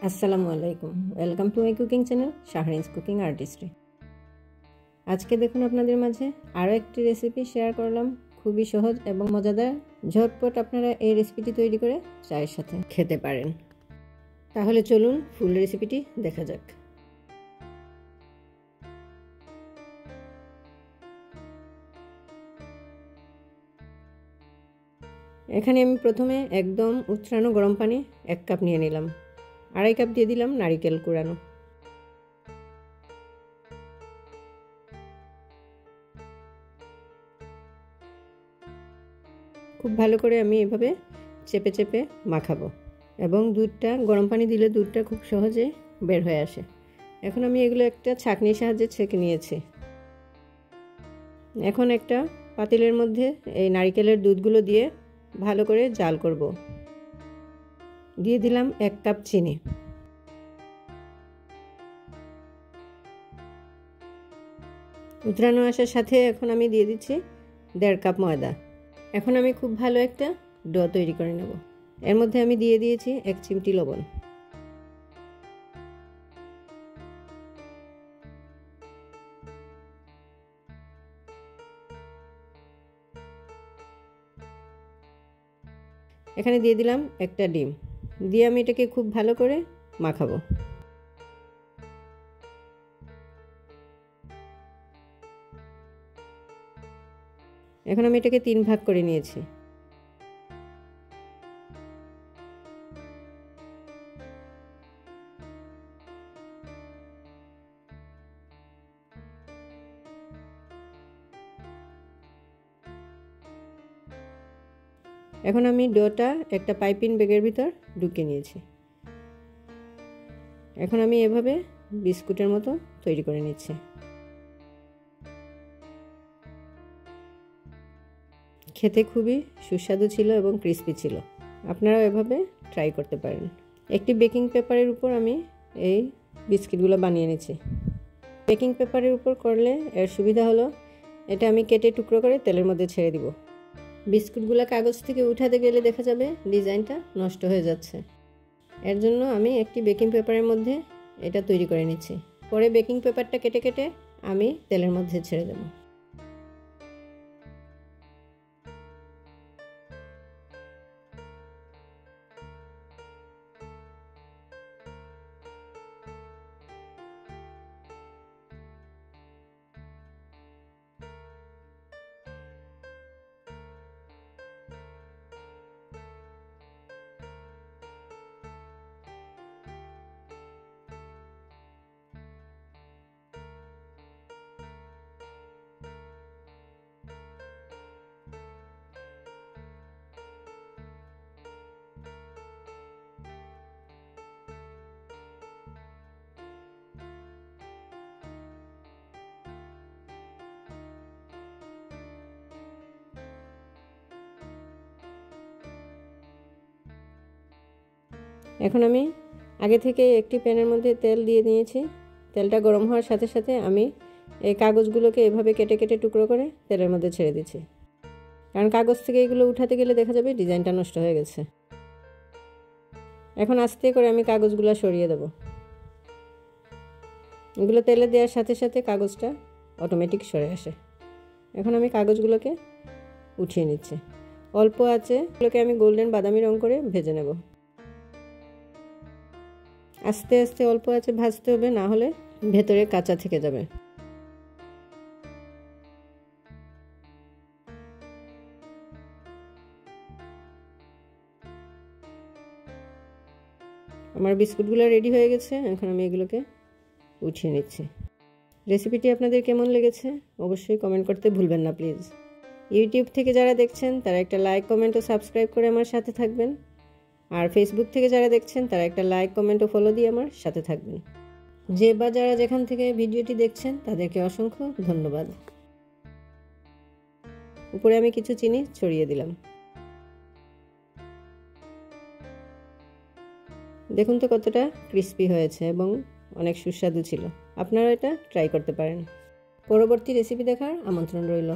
আসসালামু আলাইকুম, welcome to my cooking channel Shahrin's cooking artistry. আজকে দেখুন আপনাদের মাঝে আরও একটি রেসিপি শেয়ার করলাম, খুবই সহজ এবং মজাদার। ঝটপট আপনারা এই রেসিপিটি তৈরি করে চায়ের সাথে খেতে পারেন। তাহলে চলুন ফুল রেসিপিটি দেখা যাক। এখানে আমি প্রথমে একদম উতরানো গরম পানি 1 কাপ নিয়ে নিলাম। 2.5 কাপ দিয়ে দিলাম নারিকেল কুড়ানো। খুব ভালো করে আমি এভাবে চেপে চেপে মাখাবো এবং দুধটা গরম পানি দিলে দুধটা খুব সহজে বের হয়ে আসে। এখন আমি এগুলো একটা ছাঁকনির সাহায্যে ছেঁকে নিয়েছি। এখন একটা পাতিলের মধ্যে এই নারকেলের দুধগুলো দিয়ে ভালো করে জাল করব। দিয়ে দিলাম 1 কাপ চিনি। উতরানো আসার সাথে এখন আমি দিয়ে দিচ্ছি 1.5 কাপ ময়দা। এখন আমি খুব ভালো একটা ডো তৈরি করে নেব। এর মধ্যে আমি দিয়ে দিয়েছি 1 চিমটি লবণ। এখানে দিয়ে দিলাম একটা ডিম। দিয়ে আমি এটাকে খুব ভালো করে মাখাবো। এখন আমি এটাকে 3 ভাগ করে নিয়েছি। এখন আমি ডোটা একটা পাইপিং ব্যাগের ভিতর ঢুকিয়ে নিয়েছি। এখন আমি এভাবে বিস্কুটের মতো তৈরি করে নিচ্ছি। খেতে খুবই সুস্বাদু ছিল এবং ক্রিস্পি ছিল। আপনারাও এভাবে ট্রাই করতে পারেন। একটি বেকিং পেপারের উপর আমি এই বিস্কিটগুলো বানিয়ে নিচ্ছি। বেকিং পেপারের উপর করলে এর সুবিধা হলো এটা আমি কেটে টুকরো করে তেলের মধ্যে ছেড়ে দিব। বিস্কুটগুলো কাগজ থেকে উঠাতে গেলে দেখা যাবে ডিজাইনটা নষ্ট হয়ে যাচ্ছে। এর জন্য আমি একটি বেকিং পেপারের মধ্যে এটা তৈরি করে নিচ্ছি। পরে বেকিং পেপারটা কেটে কেটে আমি তেলের মধ্যে ছেড়ে দেব। এখন আমি আগে থেকে একটি প্যানের মধ্যে তেল দিয়ে নিয়েছি। তেলটা গরম হওয়ার সাথে সাথে আমি এই কাগজগুলোকে এভাবে কেটে কেটে টুকরো করে তেলের মধ্যে ছেড়ে দিচ্ছি, কারণ কাগজ থেকে এগুলো উঠাতে গেলে দেখা যাবে ডিজাইনটা নষ্ট হয়ে গেছে। এখন আস্তে করে আমি কাগজগুলো সরিয়ে দেব। এগুলো তেলে দেওয়ার সাথে সাথে কাগজটা অটোমেটিক সরে আসে। এখন আমি কাগজগুলোকে উঠিয়ে নিচ্ছি। অল্প আছে এগুলোকে আমি গোল্ডেন বাদামি রং করে ভেজে নেব। আস্তে আস্তে অল্প আছে ভাজতে হবে, না হলে ভেতরে কাঁচা থেকে যাবে। আমার বিস্কুটগুলো রেডি হয়ে গেছে। এখন আমি এগুলোকে উঠিয়ে নিচ্ছি। রেসিপিটি আপনাদের কেমন লেগেছে অবশ্যই কমেন্ট করতে ভুলবেন না প্লিজ। ইউটিউব থেকে যারা দেখছেন তারা একটা লাইক, কমেন্ট ও সাবস্ক্রাইব করে আমার সাথে থাকবেন। আর ফেসবুক থেকে যারা দেখছেন তারা একটা লাইক, কমেন্ট ও ফলো দিয়ে আমার সাথে থাকবেন। যে বা যারা যেখান থেকে ভিডিওটি দেখছেন তাদেরকে অসংখ্য ধন্যবাদ। উপরে আমি কিছু চিনি ছড়িয়ে দিলাম। দেখুন তো কতটা ক্রিস্পি হয়েছে এবং অনেক সুস্বাদু ছিল। আপনারা এটা ট্রাই করতে পারেন। পরবর্তী রেসিপি দেখার আমন্ত্রণ রইল।